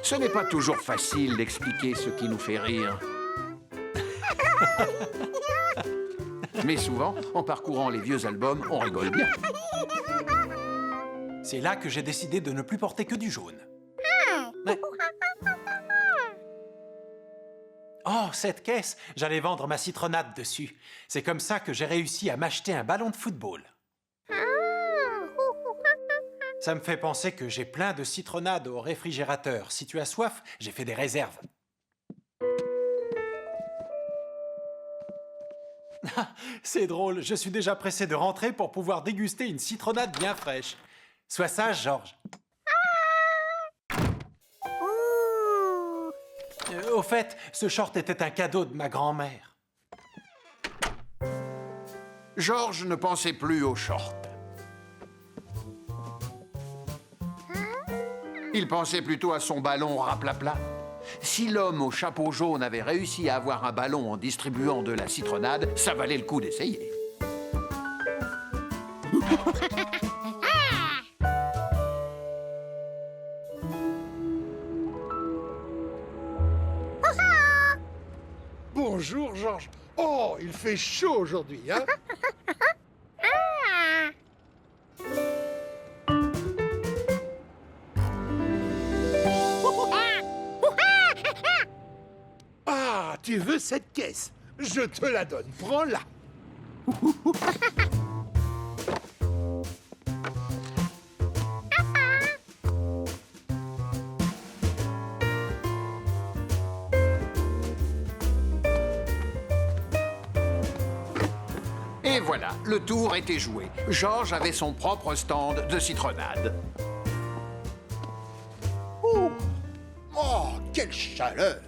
Ce n'est pas toujours facile d'expliquer ce qui nous fait rire. Mais souvent, en parcourant les vieux albums, on rigole bien. C'est là que j'ai décidé de ne plus porter que du jaune. Ouais. Oh, cette caisse, j'allais vendre ma citronnade dessus. C'est comme ça que j'ai réussi à m'acheter un ballon de football. Ça me fait penser que j'ai plein de citronnade au réfrigérateur. Si tu as soif, j'ai fait des réserves. C'est drôle, je suis déjà pressé de rentrer pour pouvoir déguster une citronnade bien fraîche. Sois sage, Georges. Au fait, ce short était un cadeau de ma grand-mère. Georges ne pensait plus aux shorts. Il pensait plutôt à son ballon raplapla. Si l'homme au chapeau jaune avait réussi à avoir un ballon en distribuant de la citronnade, ça valait le coup d'essayer. Bonjour, Georges. Oh, il fait chaud aujourd'hui, hein? Ah, tu veux cette caisse? Je te la donne, prends-la. Et voilà, le tour était joué. Georges avait son propre stand de citronnade. Oh, quelle chaleur!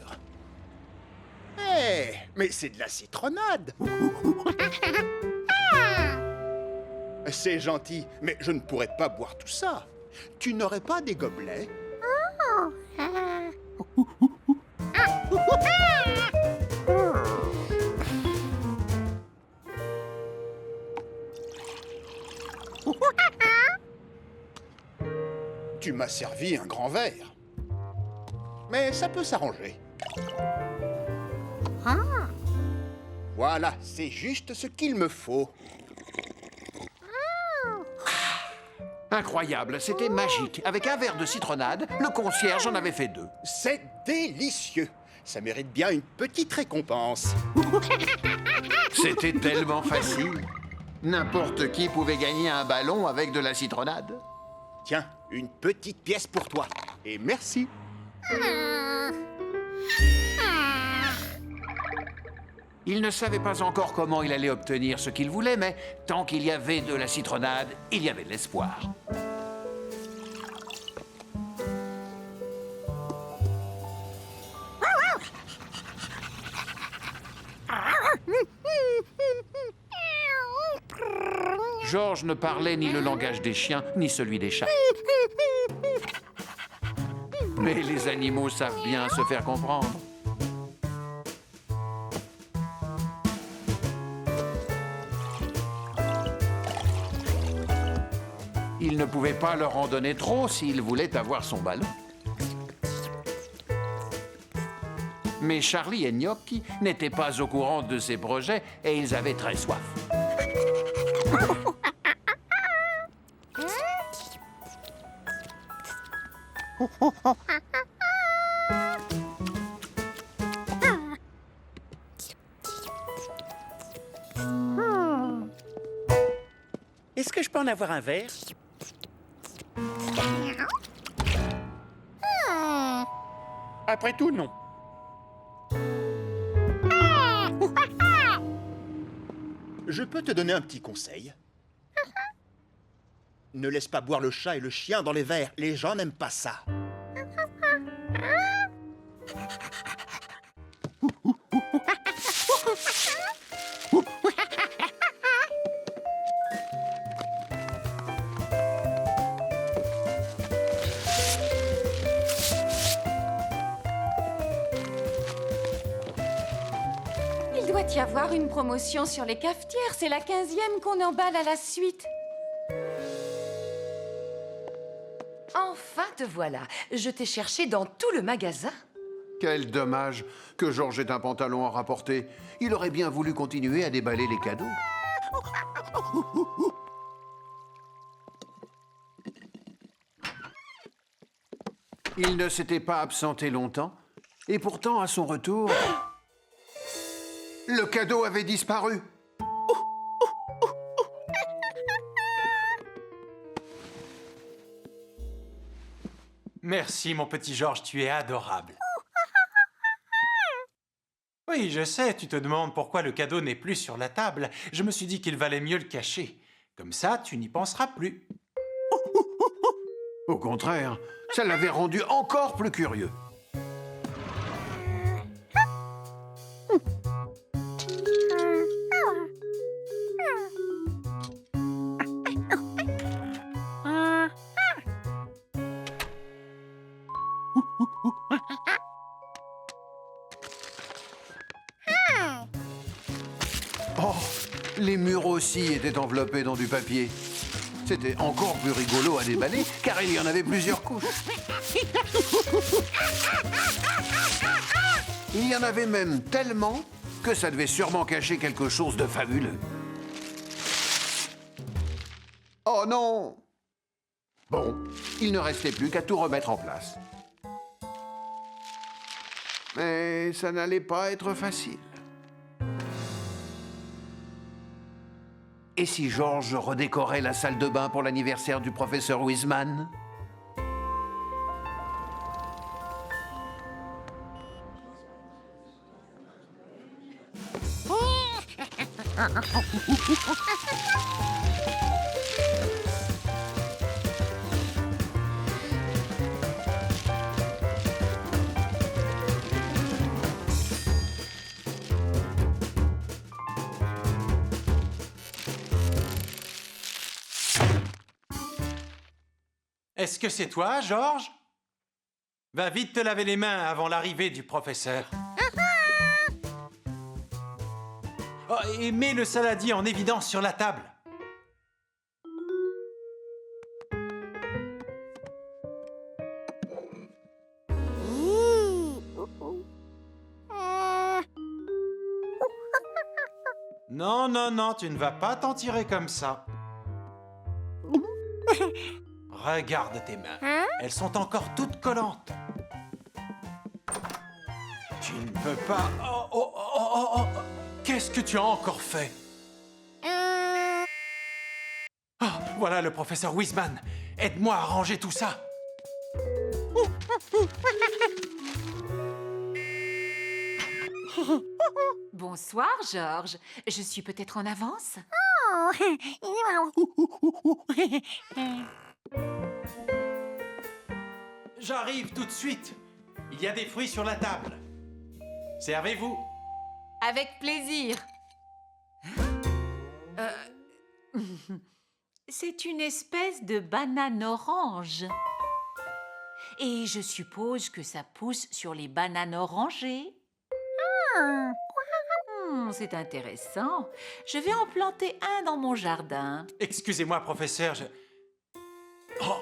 Hé, mais c'est de la citronnade! C'est gentil, mais je ne pourrais pas boire tout ça. Tu n'aurais pas des gobelets? Tu m'as servi un grand verre. Mais ça peut s'arranger. Voilà, c'est juste ce qu'il me faut. Incroyable, c'était magique. Avec un verre de citronnade, le concierge en avait fait 2. C'est délicieux. Ça mérite bien une petite récompense. C'était tellement facile. N'importe qui pouvait gagner un ballon avec de la citronnade. Tiens, une petite pièce pour toi. Et merci. Il ne savait pas encore comment il allait obtenir ce qu'il voulait, mais tant qu'il y avait de la citronnade, il y avait de l'espoir. Georges ne parlait ni le langage des chiens, ni celui des chats. Mais les animaux savent bien se faire comprendre. Il ne pouvait pas leur en donner trop s'il voulait avoir son ballon. Mais Charlie et Gnocchi n'étaient pas au courant de ses projets et ils avaient très soif. Est-ce que je peux en avoir un verre? Après tout, non. Je peux te donner un petit conseil. Ne laisse pas boire le chat et le chien dans les verres. Les gens n'aiment pas ça. Il doit y avoir une promotion sur les cafetières. C'est la 15e qu'on emballe à la suite. Enfin, de voilà. Je t'ai cherché dans tout le magasin. Quel dommage que Georges ait un pantalon à rapporter. Il aurait bien voulu continuer à déballer les cadeaux. Il ne s'était pas absenté longtemps, et pourtant, à son retour, le cadeau avait disparu. Merci, mon petit Georges, tu es adorable. Oui, je sais, tu te demandes pourquoi le cadeau n'est plus sur la table. Je me suis dit qu'il valait mieux le cacher. Comme ça, tu n'y penseras plus. Au contraire, ça l'avait rendu encore plus curieux. Oh, les murs aussi étaient enveloppés dans du papier. C'était encore plus rigolo à déballer, car il y en avait plusieurs couches. Il y en avait même tellement que ça devait sûrement cacher quelque chose de fabuleux. Oh non! Bon, il ne restait plus qu'à tout remettre en place. Mais ça n'allait pas être facile. Et si Georges redécorait la salle de bain pour l'anniversaire du professeur Wiseman? Est-ce que c'est toi, Georges? Va vite te laver les mains avant l'arrivée du professeur. Oh, et mets le saladier en évidence sur la table. Non, non, non, tu ne vas pas t'en tirer comme ça. Regarde tes mains. Elles sont encore toutes collantes. Tu ne peux pas... Oh, oh, oh, oh, oh. Qu'est-ce que tu as encore fait? Oh, voilà le professeur Wiseman. Aide-moi à ranger tout ça. Bonsoir, Georges. Je suis peut-être en avance? J'arrive tout de suite. Il y a des fruits sur la table. Servez-vous. Avec plaisir. C'est une espèce de banane orange. Et je suppose que ça pousse sur les bananes orangées. C'est intéressant. Je vais en planter un dans mon jardin. Excusez-moi, professeur, Oh!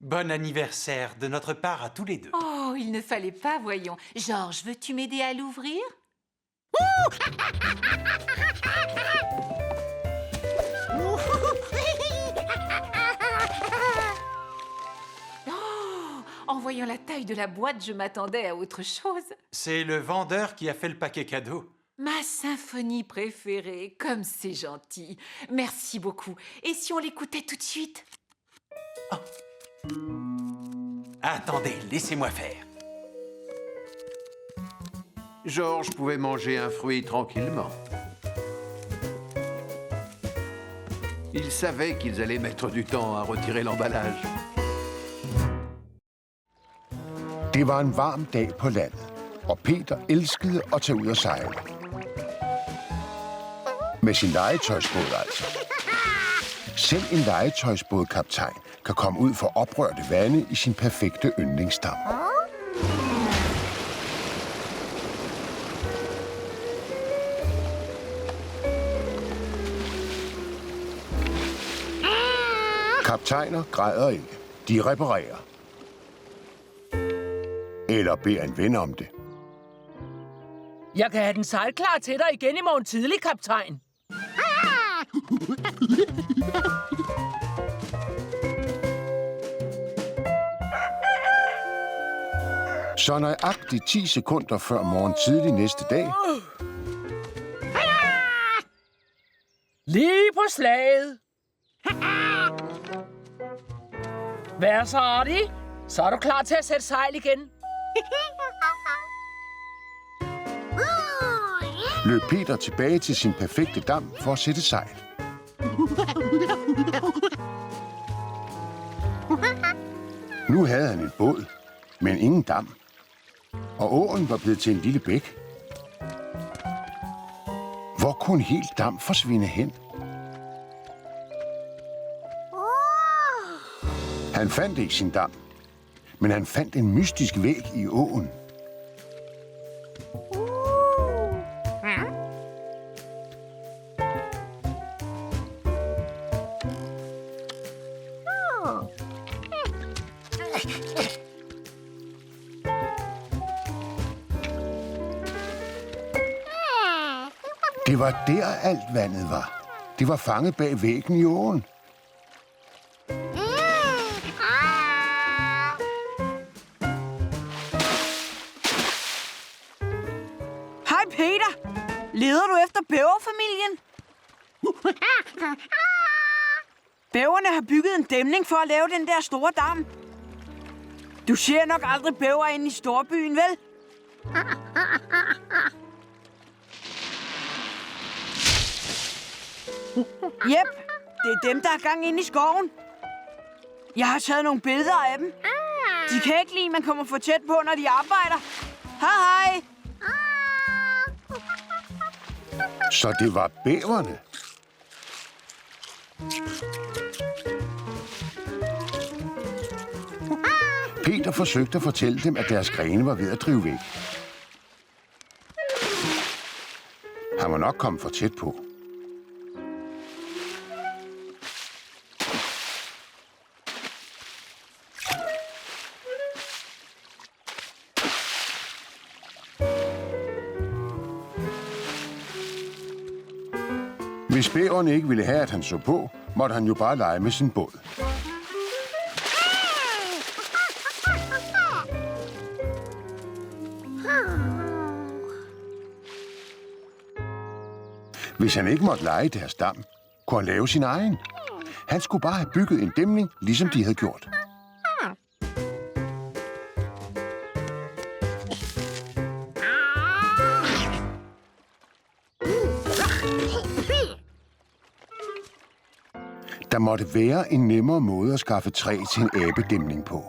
Bon anniversaire de notre part à tous les deux. Oh, il ne fallait pas, voyons. Georges, veux-tu m'aider à l'ouvrir? En voyant la taille de la boîte, je m'attendais à autre chose. C'est le vendeur qui a fait le paquet cadeau. Ma symphonie préférée, comme c'est gentil. Merci beaucoup. Et si on l'écoutait tout de suite? Attendez, laissez-moi faire. Georges pouvait manger un fruit tranquillement. Il savait qu'ils allaient mettre du temps à retirer l'emballage. Det var en varm dag på landet, og Peter elskede at tage ud og sejle. Med sin legetøjsbåd altså. Selv en legetøjsbådkaptajn kan komme ud for oprørte vande i sin perfekte yndlingsdam. Kaptajner græder ikke. De reparerer. Eller beder en ven om det. Jeg kan have den sejlklar til dig igen i morgen tidlig, kaptajn. Så nøjagtigt 10 sekunder før morgen tidlig næste dag, Lige på slaget. Vær så artig. Så er du klar til at sætte sejl igen. løb Peter tilbage til sin perfekte dam for at sætte sejl. Nu havde han en båd, men ingen dam. Og åen var blevet til en lille bæk. Hvor kunne en hel dam forsvinde hen? Han fandt ikke sin dam, men han fandt en mystisk væg i åen. Det var der alt vandet var. Det var fanget bag væggen i åen. Hej Peter! Leder du efter bæverfamilien? Bæverne har bygget en dæmning for at lave den der store dam. Du ser nok aldrig bæver inde i storbyen, vel? Jep, det er dem, der er gang inde i skoven. Jeg har taget nogle billeder af dem. De kan ikke lide, man kommer for tæt på, når de arbejder. Hej, hej! Så det var bæverne. Peter forsøgte at fortælle dem, at deres grene var ved at drive væk. Han var nok kommet for tæt på. Hvis bæverne ikke ville have, at han så på, måtte han jo bare lege med sin båd. Hvis han ikke måtte lege i deres dam, kunne han lave sin egen. Han skulle bare have bygget en dæmning, ligesom de havde gjort. Der måtte være en nemmere måde at skaffe træ til en abedæmning på.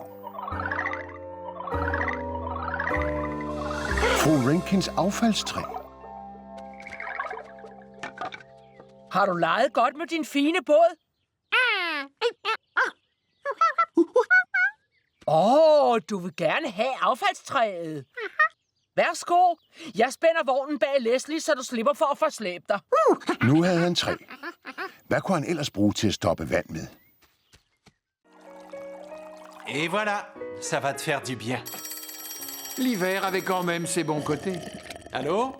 Fru Rankins affaldstræ. Har du leget godt med din fine båd? Du vil gerne have affaldstræet. Værsgo. Jeg spænder vognen bag Leslie, så du slipper for at forslæbe dig. Nu havde han træ. Hvad kunne han ellers bruge til at stoppe vand med? Et voilà, ça va te faire du bien. L'hiver avait quand même ses bons côtés. Allô?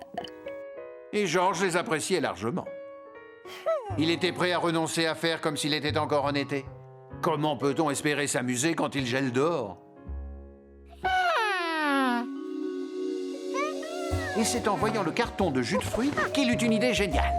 Et Georges les appréciait largement. Il était prêt à renoncer à faire comme s'il était encore en été. Comment peut-on espérer s'amuser quand il gèle dehors? Et c'est en voyant le carton de jus de fruits qu'il eut une idée géniale.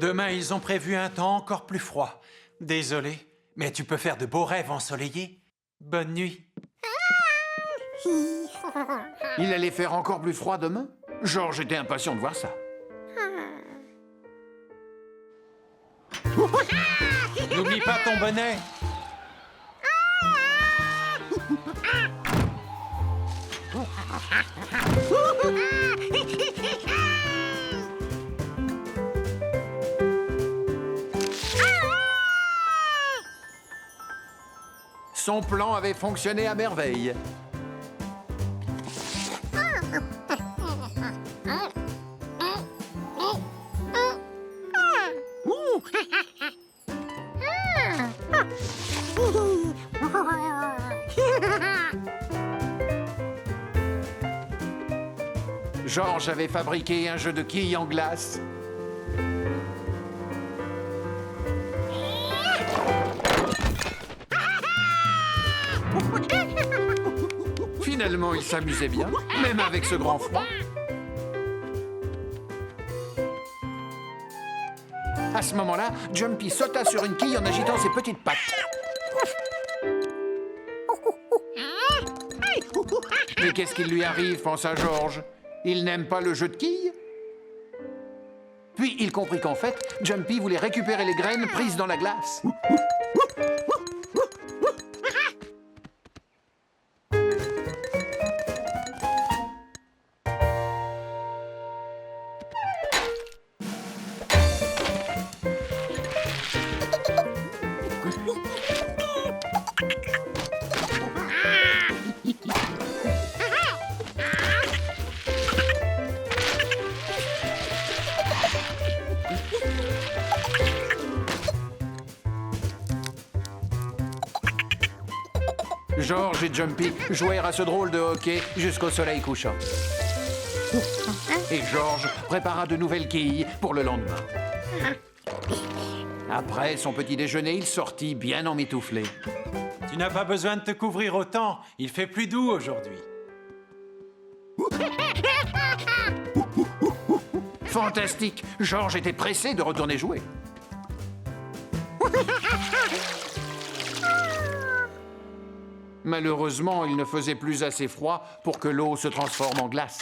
Demain, ils ont prévu un temps encore plus froid. Désolé, mais tu peux faire de beaux rêves ensoleillés. Bonne nuit. Il allait faire encore plus froid demain? George était impatient de voir ça. N'oublie pas ton bonnet. Son plan avait fonctionné à merveille. George avait fabriqué un jeu de quilles en glace. Finalement, il s'amusait bien, même avec ce grand froid. À ce moment-là, Jumpy sauta sur une quille en agitant ses petites pattes. Mais qu'est-ce qui lui arrive, pensa George? Il n'aime pas le jeu de quilles? Puis il comprit qu'en fait, Jumpy voulait récupérer les graines prises dans la glace. George et Jumpy jouèrent à ce drôle de hockey jusqu'au soleil couchant. Et George prépara de nouvelles quilles pour le lendemain. Après son petit déjeuner, il sortit bien emmitouflé. Tu n'as pas besoin de te couvrir autant. Il fait plus doux aujourd'hui. Fantastique! George était pressé de retourner jouer. Malheureusement, il ne faisait plus assez froid pour que l'eau se transforme en glace.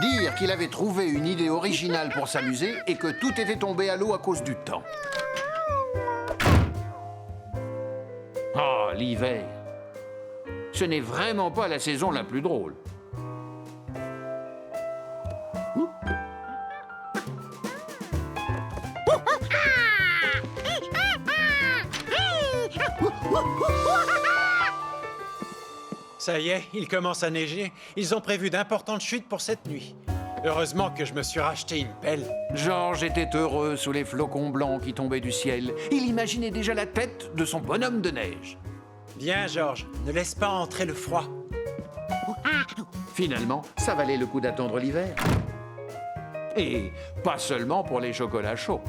Dire qu'il avait trouvé une idée originale pour s'amuser et que tout était tombé à l'eau à cause du temps. Ah, l'hiver! Ce n'est vraiment pas la saison la plus drôle. Ça y est, il commence à neiger. Ils ont prévu d'importantes chutes pour cette nuit. Heureusement que je me suis racheté une pelle. George était heureux sous les flocons blancs qui tombaient du ciel. Il imaginait déjà la tête de son bonhomme de neige. Viens, George, ne laisse pas entrer le froid. Finalement, ça valait le coup d'attendre l'hiver. Et pas seulement pour les chocolats chauds.